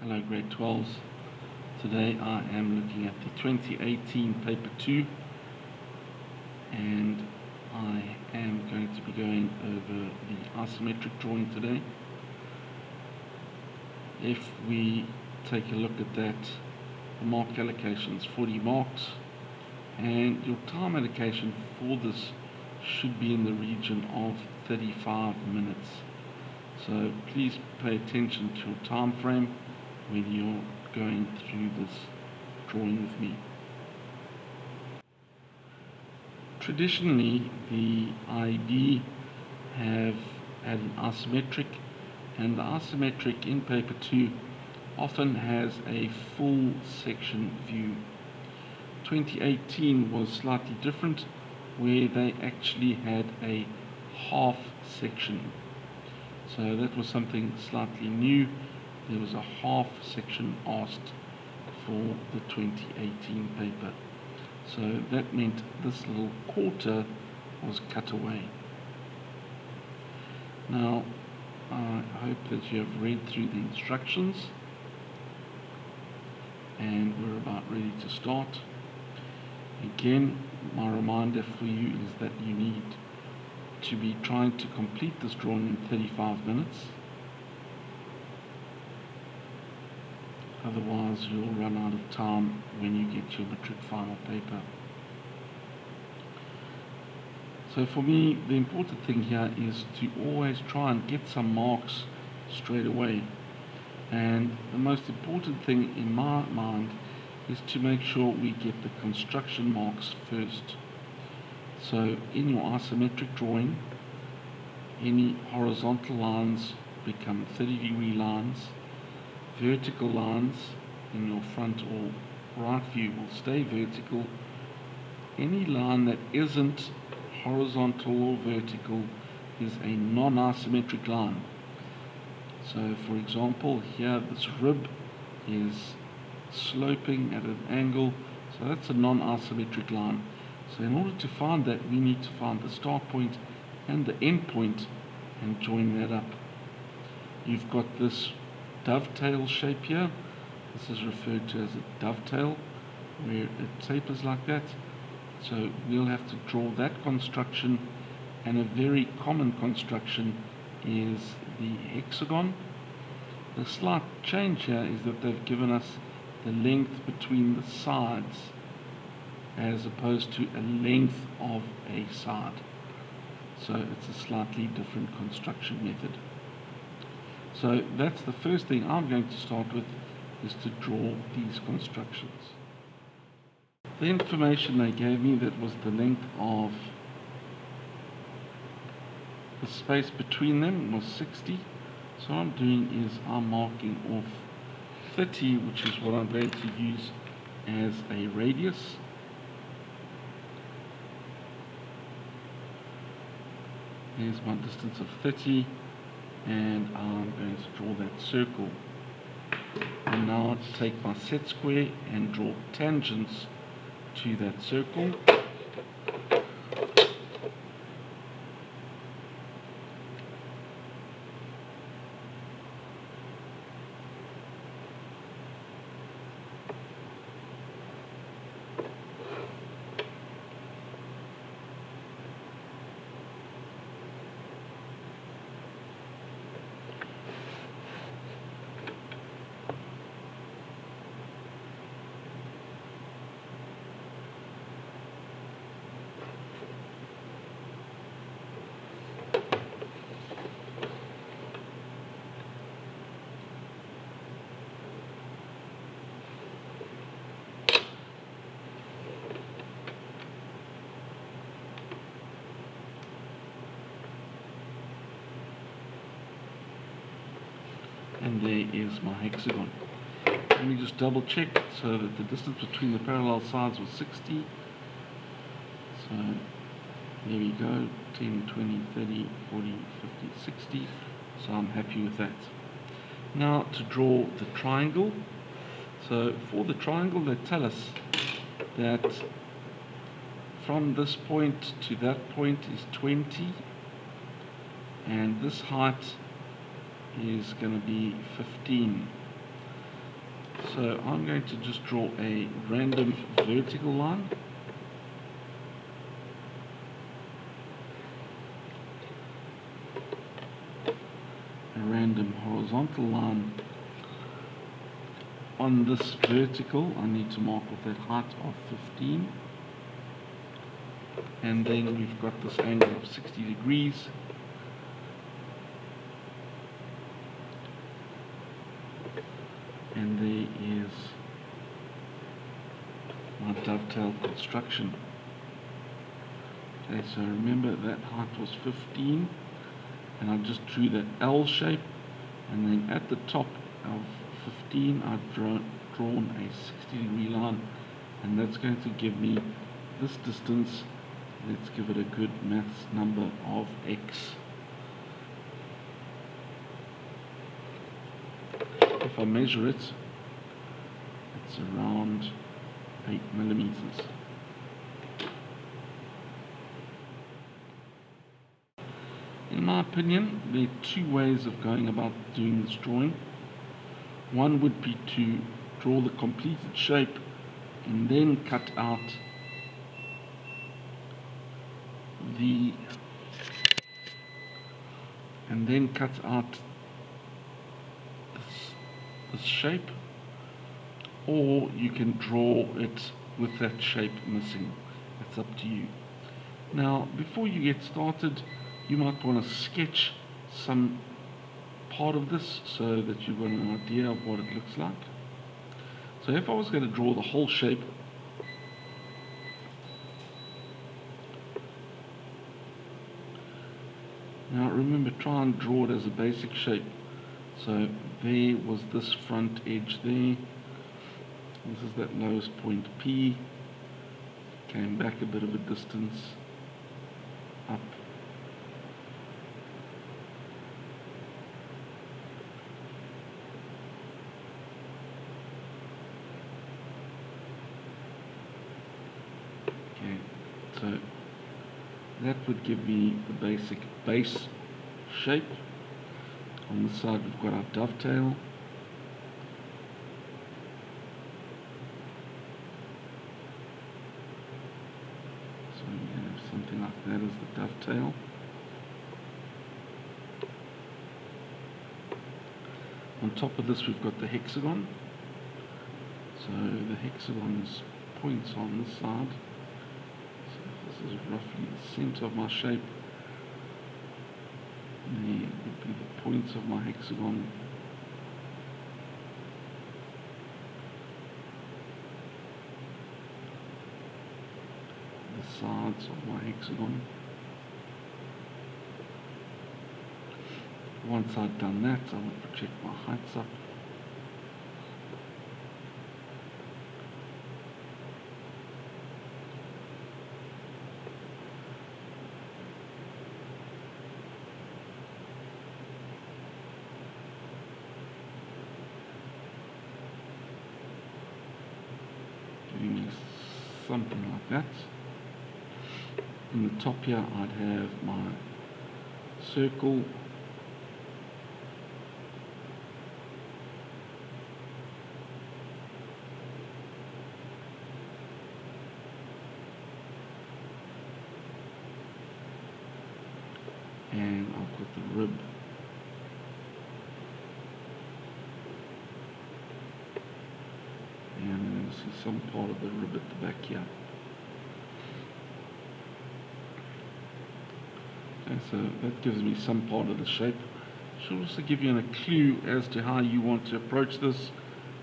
Hello grade 12s. Today I am looking at the 2018 paper 2 and I am going to be going over the isometric drawing today. If we take a look at that, the mark allocation is 40 marks and your time allocation for this should be in the region of 35 minutes. So please pay attention to your time frame when you're going through this drawing with me. Traditionally, the IEB have had an isometric, and the isometric in paper 2 often has a full section view. 2018 was slightly different, where they actually had a half section. So that was something slightly new. There was a half section asked for the 2018 paper. So that meant this little quarter was cut away. Now, I hope that you have read through the instructions and we're about ready to start. Again, my reminder for you is that you need to be trying to complete this drawing in 35 minutes. Otherwise, you'll run out of time when you get your matric final paper. So for me, the important thing here is to always try and get some marks straight away. And the most important thing in my mind is to make sure we get the construction marks first. So in your isometric drawing, any horizontal lines become 30-degree lines. Vertical lines in your front or right view will stay vertical. Any line that isn't horizontal or vertical is a non-isometric line. So for example, here this rib is sloping at an angle, so that's a non-isometric line. So in order to find that, we need to find the start point and the end point and join that up. You've got this dovetail shape here. This is referred to as a dovetail, where it tapers like that. So we'll have to draw that construction, and a very common construction is the hexagon. The slight change here is that they've given us the length between the sides as opposed to a length of a side. So it's a slightly different construction method. So that's the first thing I'm going to start with, is to draw these constructions. The information they gave me, that was the length of the space between them, was 60. So what I'm doing is I'm marking off 30, which is what I'm going to use as a radius. Here's my distance of 30. And I'm going to draw that circle. And now take my set square and draw tangents to that circle. And there is my hexagon. Let me just double check so that the distance between the parallel sides was 60. So there we go, 10, 20, 30, 40, 50, 60. So I'm happy with that. Now to draw the triangle. So for the triangle, they tell us that from this point to that point is 20, and this height is going to be 15. So I'm going to just draw a random vertical line. A random horizontal line. On this vertical, I need to mark with that height of 15. And then we've got this angle of 60 degrees. And there is my dovetail construction. Okay, so remember that height was 15, and I just drew that L shape, and then at the top of 15 I've drawn a 60 degree line, and that's going to give me this distance. Let's give it a good maths number of x. If I measure it, it's around 8 millimeters. In my opinion, there are two ways of going about doing this drawing. One would be to draw the completed shape and then cut out this shape, or you can draw it with that shape missing. It's up to you. Now, before you get started, you might want to sketch some part of this so that you've got an idea of what it looks like. So if I was going to draw the whole shape, now remember, try and draw it as a basic shape. So there was this front edge there. This is that lowest point P. Came back a bit of a distance up. Okay, so that would give me the basic base shape. On this side we've got our dovetail. So we have something like that as the dovetail. On top of this we've got the hexagon. So the hexagon is points on this side. So this is roughly the center of my shape. There would be the points of my hexagon. The sides of my hexagon. Once I've done that, I will project my heights up. Doing something like that. In the top here, I'd have my circle. And I've got the rib. And then you'll see some part of the rib at the back here. Okay, so that gives me some part of the shape. It should also give you a clue as to how you want to approach this.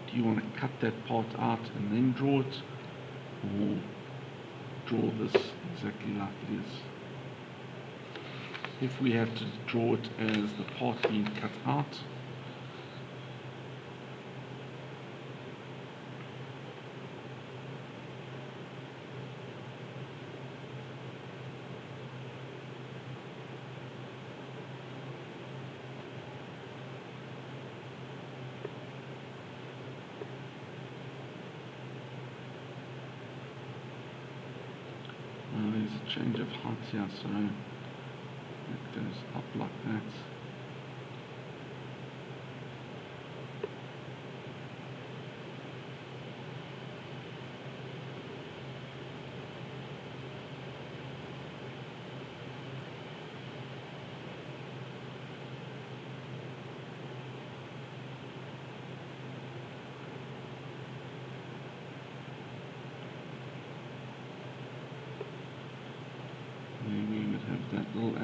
Do you want to cut that part out and then draw it, or draw this exactly like it is? If we had to draw it as the part being cut out, there's a change of height here, so it goes up like that.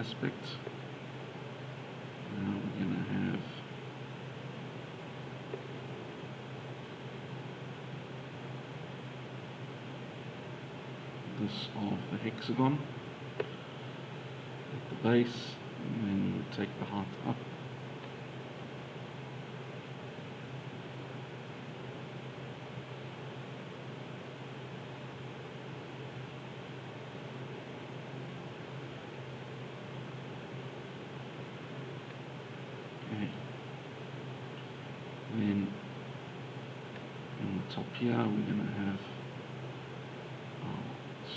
aspect. Now we're going to have this of the hexagon at the base, and then you would take the height up. Okay. Then on the top here we're going to have our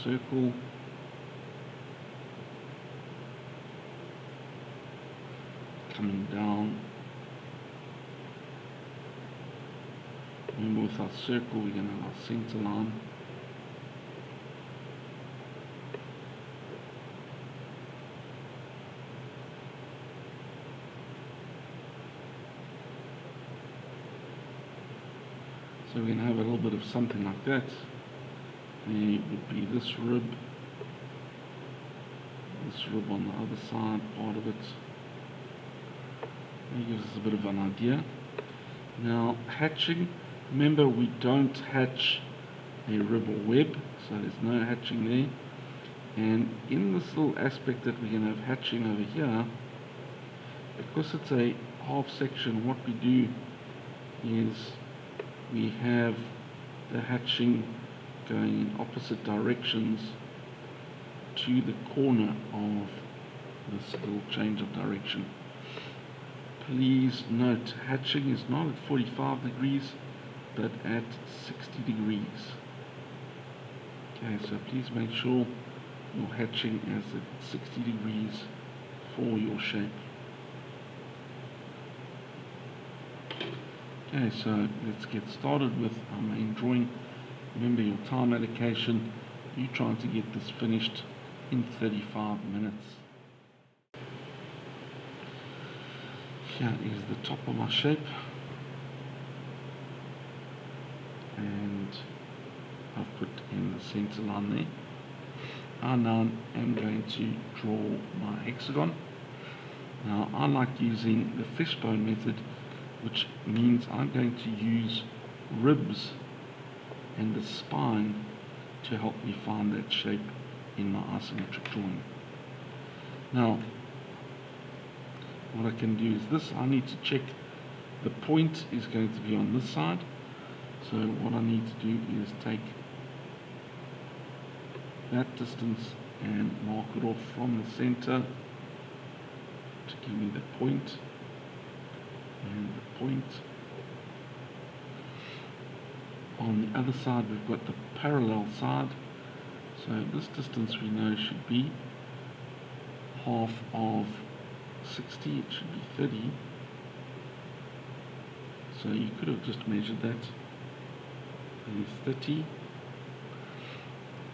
circle. Coming down. Remember, with our circle we're going to have our center line. So we're going to have a little bit of something like that. There would be this rib on the other side, part of it. That gives us a bit of an idea. Now hatching, remember we don't hatch a rib or web, so there's no hatching there. And in this little aspect that we're going to have hatching over here, because it's a half section, what we do is we have the hatching going in opposite directions to the corner of this little change of direction. Please note, hatching is not at 45 degrees, but at 60 degrees. Okay, so please make sure your hatching is at 60 degrees for your shape. Okay, so let's get started with our main drawing. Remember your time allocation, you're trying to get this finished in 35 minutes. Here is the top of my shape, and I've put in the center line there. I now am going to draw my hexagon. Now I like using the fishbone method, which means I'm going to use ribs and the spine to help me find that shape in my isometric drawing. Now what I can do is this. I need to check the point is going to be on this side, so what I need to do is take that distance and mark it off from the center to give me the point and the point. On the other side we've got the parallel side, so this distance we know should be half of 60, it should be 30, so you could have just measured that. It is 30.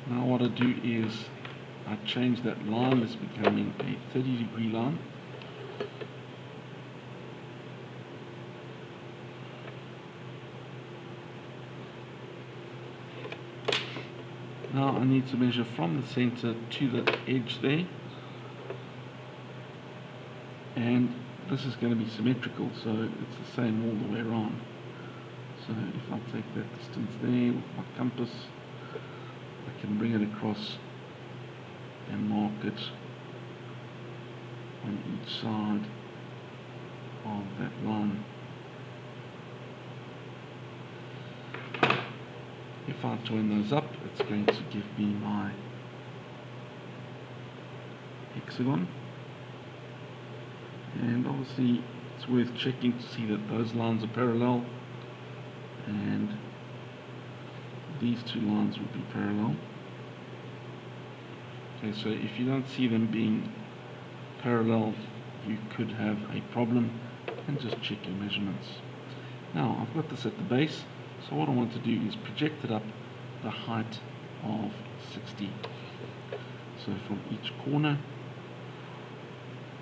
Now what I do is I change that line, it's becoming a 30-degree line. Now I need to measure from the center to the edge there, and this is going to be symmetrical, so it's the same all the way around. So if I take that distance there with my compass, I can bring it across and mark it on each side of that line. If I join those up, it's going to give me my hexagon. And obviously it's worth checking to see that those lines are parallel, and these two lines would be parallel. Okay, so if you don't see them being parallel, you could have a problem, and just check your measurements. Now I've got this at the base, so what I want to do is project it up the height of 60. So from each corner,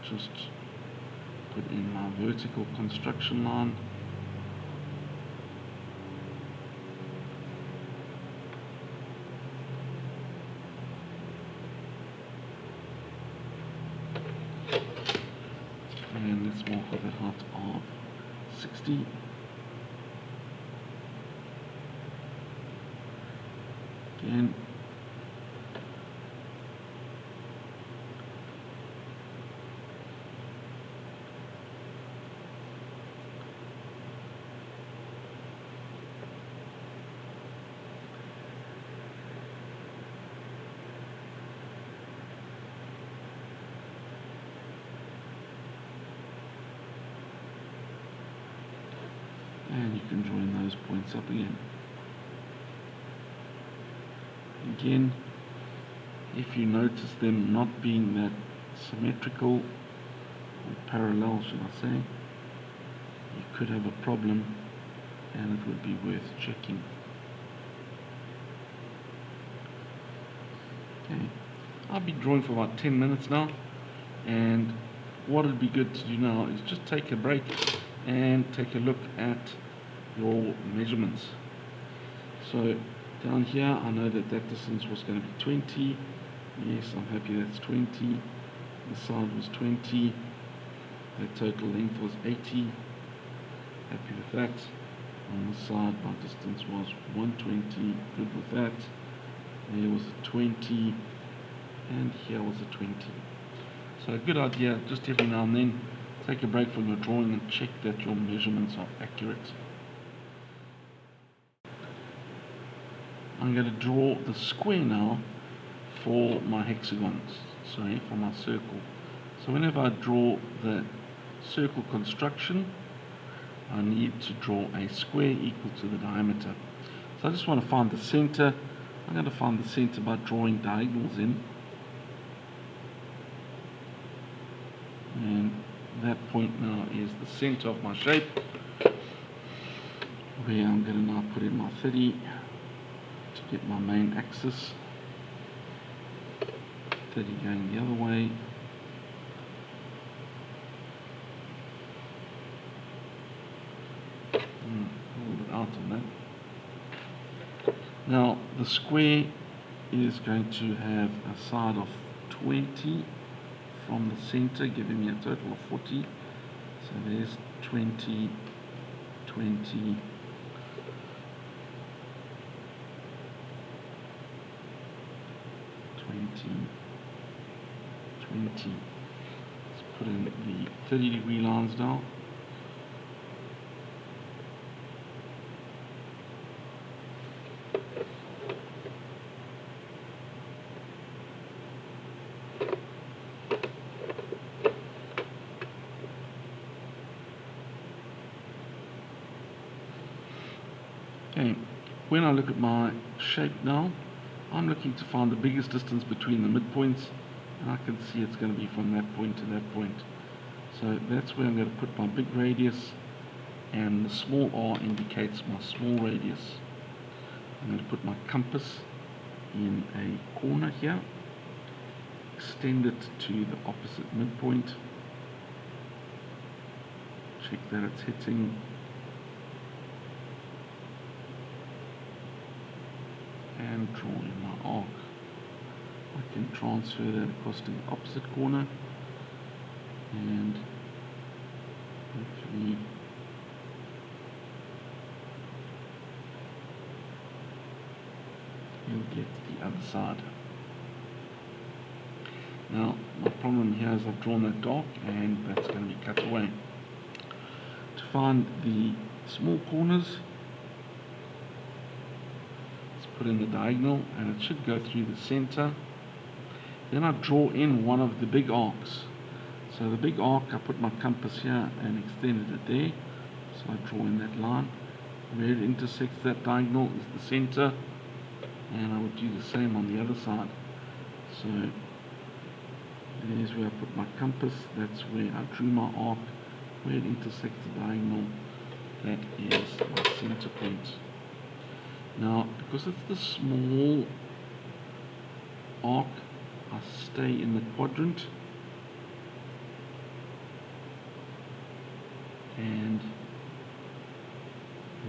just put in my vertical construction line. off with a height of 60. Again. And you can join those points up again. Again, if you notice them not being that symmetrical or parallel, should I say, you could have a problem, and it would be worth checking. Okay, I've been drawing for about 10 minutes now, and what would be good to do now is just take a break and take a look at your measurements. So down here, I know that that distance was going to be 20. Yes, I'm happy that's 20. The side was 20. The total length was 80. Happy with that. On the side, my distance was 120. Good with that. There was a 20. And here was a 20. So a good idea, just every now and then, take a break from your drawing and check that your measurements are accurate. I'm going to draw the square now for my hexagons, for my circle. So whenever I draw the circle construction, I need to draw a square equal to the diameter. So I just want to find the center. I'm going to find the center by drawing diagonals in. And that point now is the center of my shape, where I'm going to now put in my 30 to get my main axis. 30 going the other way. A little bit out on that. Now the square is going to have a side of 20 from the center, giving me a total of 40. So there's 20, 20, 20. Let's put in the 30-degree lines now. Okay, when I look at my shape now, I'm looking to find the biggest distance between the midpoints, and I can see it's going to be from that point to that point. So that's where I'm going to put my big radius, and the small r indicates my small radius. I'm going to put my compass in a corner here, extend it to the opposite midpoint, check that it's hitting, and draw in my arc. I can transfer that across to the opposite corner, and hopefully you'll get the other side. Now my problem here is I've drawn that dark, and that's going to be cut away. To find the small corners, put in the diagonal, and it should go through the center. Then I draw in one of the big arcs. So the big arc, I put my compass here and extended it there. So I draw in that line. Where it intersects that diagonal is the center, and I would do the same on the other side. So there's where I put my compass, that's where I drew my arc. Where it intersects the diagonal, that is my center point. Now, because it's the small arc, I stay in the quadrant, and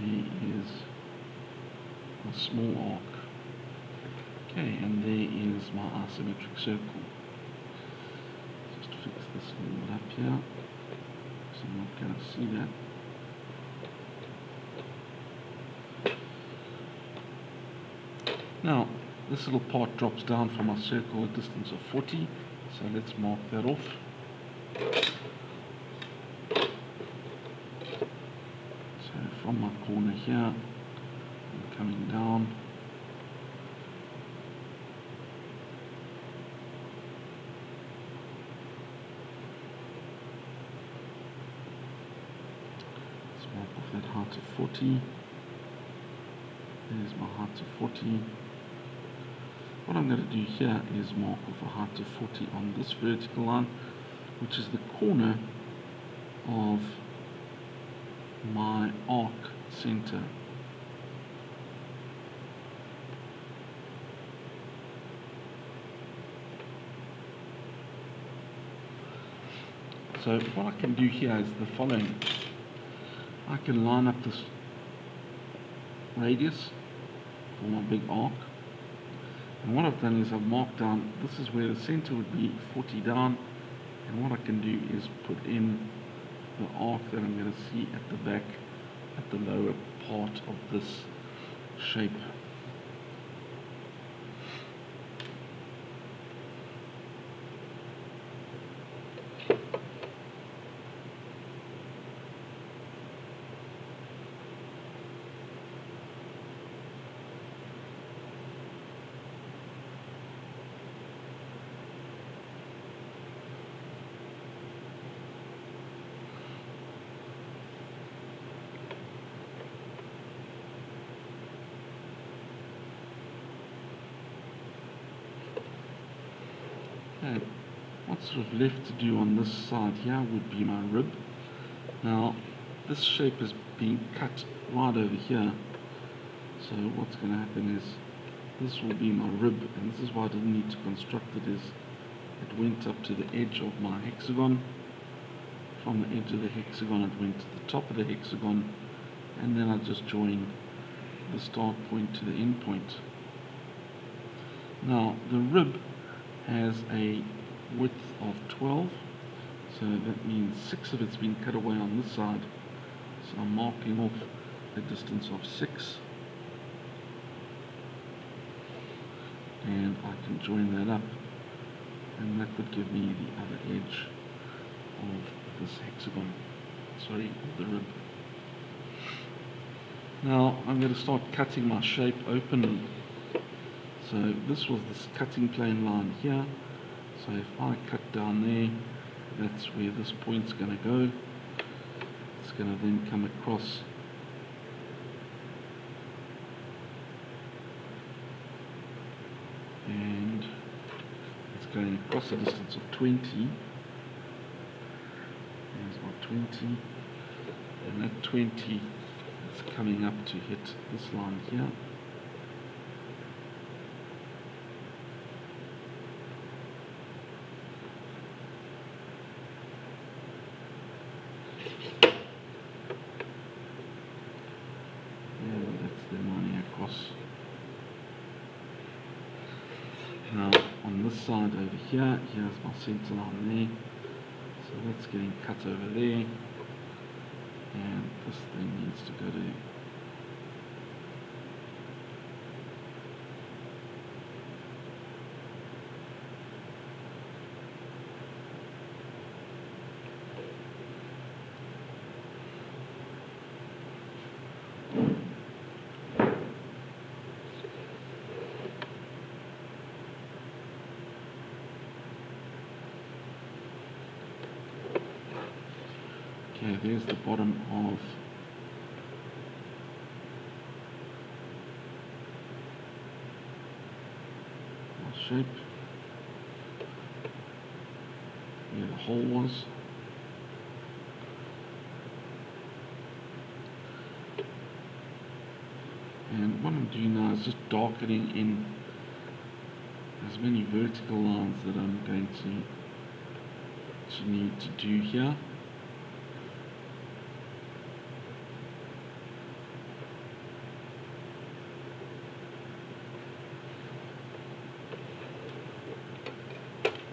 there is a small arc. Okay, and there is my isometric circle. Just fix this a little bit up here. Can I see that? Now, this little part drops down from our circle a distance of 40, so let's mark that off. So from my corner here, I'm coming down. Let's mark off that height of 40. There's my height of 40. What I'm going to do here is mark off a height of 40 on this vertical line, which is the corner of my arc center. So what I can do here is the following. I can line up this radius for my big arc. And what I've done is I've marked down, this is where the center would be 40 down, and what I can do is put in the arc that I'm going to see at the back, at the lower part of this shape. Okay, what's sort of left to do on this side here would be my rib. Now, this shape is being cut right over here. So what's going to happen is this will be my rib, and this is why I didn't need to construct it, is it went up to the edge of my hexagon. From the edge of the hexagon it went to the top of the hexagon, and then I just joined the start point to the end point. Now the rib has a width of 12, so that means 6 of it's been cut away on this side, so I'm marking off a distance of 6, and I can join that up, and that would give me the other edge of this hexagon, sorry, of the rib. Now I'm going to start cutting my shape openly. So this was this cutting plane line here, so if I cut down there, that's where this point's going to go. It's going to then come across and it's going across a distance of 20. There's my 20, and that 20 is coming up to hit this line here. Now on this side over here, here's my center line there, so that's getting cut over there, and this thing needs to go to okay, there's the bottom of our shape, where the hole was. And what I'm doing now is just darkening in as many vertical lines that I'm going to need to do here.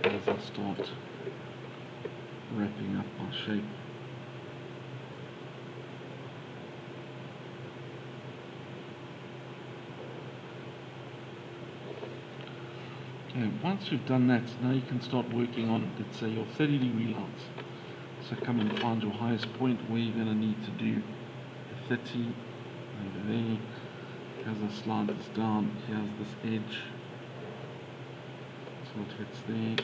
As I start wrapping up my shape. Okay, once you've done that, now you can start working on, let's say, your 30-degree lines. So come and find your highest point where you're going to need to do a 30 over there. As I slide this down, here's this edge, so it fits there.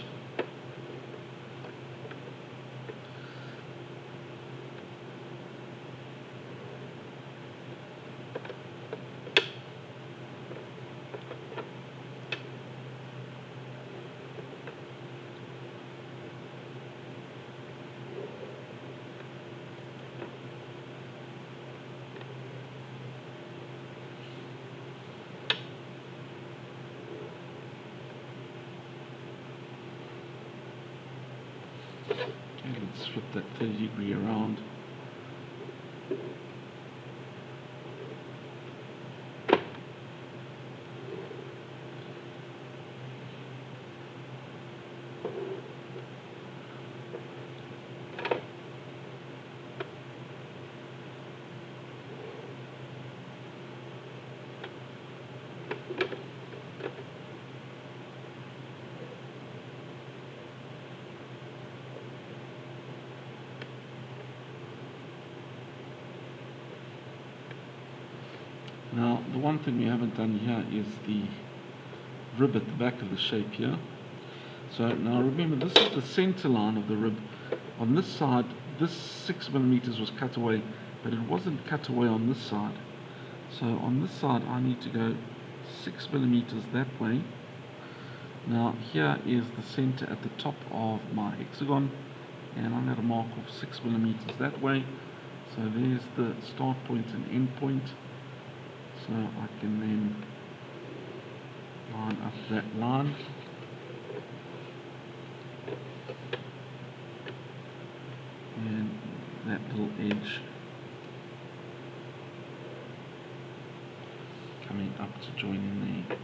Okay, let's flip that 30-degree around. Now, the one thing we haven't done here is the rib at the back of the shape here. So now remember, this is the center line of the rib. On this side, this 6 millimeters was cut away, but it wasn't cut away on this side. So on this side, I need to go 6 millimeters that way. Now here is the center at the top of my hexagon, and I'm going to mark off 6 millimeters that way. So there's the start point and end point. So I can then line up that line. And that little edge coming up to join in there.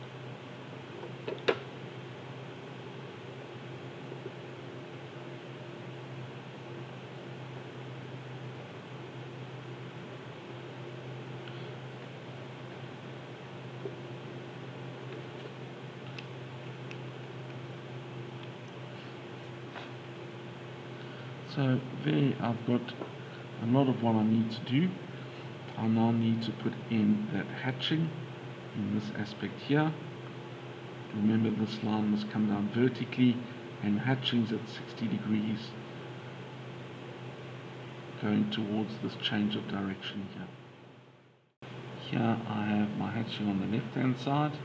So there I've got a lot of what I need to do. I now need to put in that hatching in this aspect here. Remember, this line must come down vertically, and hatching's at 60 degrees going towards this change of direction here. Here I have my hatching on the left hand side,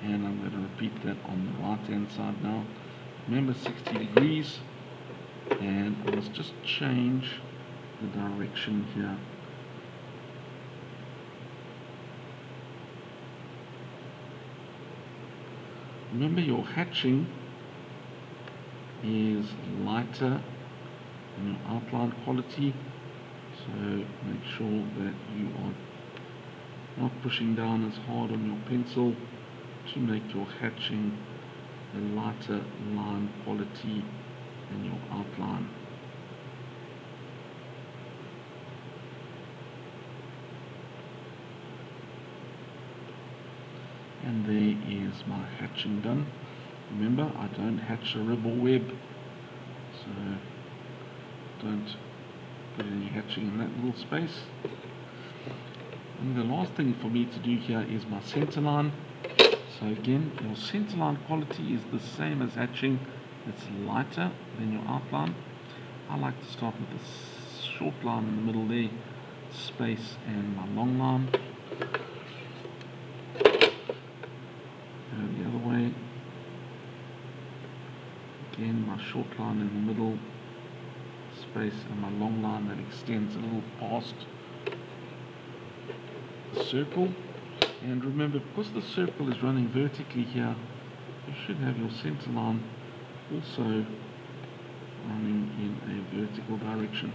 and I'm going to repeat that on the right hand side now. Remember, 60 degrees. And let's just change the direction here. Remember, your hatching is lighter than your outline quality, so make sure that you are not pushing down as hard on your pencil to make your hatching a lighter line quality and your outline. And there is my hatching done. Remember, I don't hatch a rib or web, so don't put any hatching in that little space. And the last thing for me to do here is my center line. So again, your center line quality is the same as hatching. It's lighter than your outline. I like to start with this short line in the middle there, space, and my long line. Go the other way. Again, my short line in the middle, space, and my long line that extends a little past the circle. And remember, because the circle is running vertically here, you should have your center line also running in a vertical direction.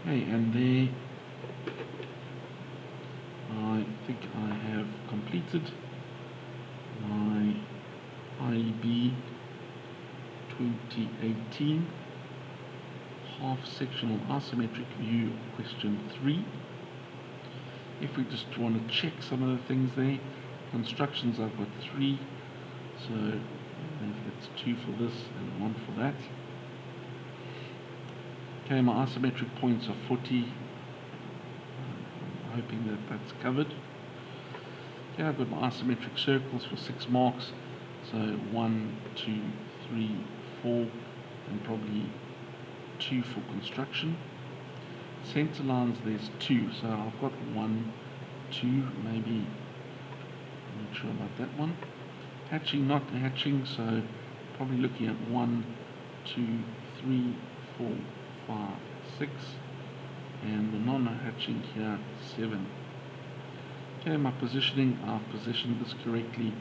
Okay, and there I think I have completed my IEB 2018 half-sectional isometric view question 3. If we just want to check some of the things there, Constructions I've got 3, so that's 2 for this and 1 for that. Okay, my isometric points are 40. I'm hoping that that's covered. Okay, I've got my isometric circles for 6 marks. So 1, 2, 3, 4, and probably 2 for construction. Center lines, there's 2. So I've got 1, 2, maybe. I'm not sure about that one. Hatching, not hatching, so probably looking at 1, 2, 3, 4, 5, 6, and the non-hatching here 7. Okay, my positioning, I've positioned this correctly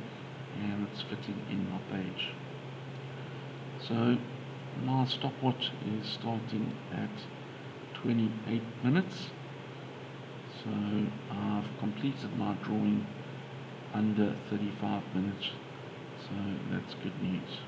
and it's fitting in my page. So my stopwatch is starting at 28 minutes. So I've completed my drawing under 35 minutes. So that's good news.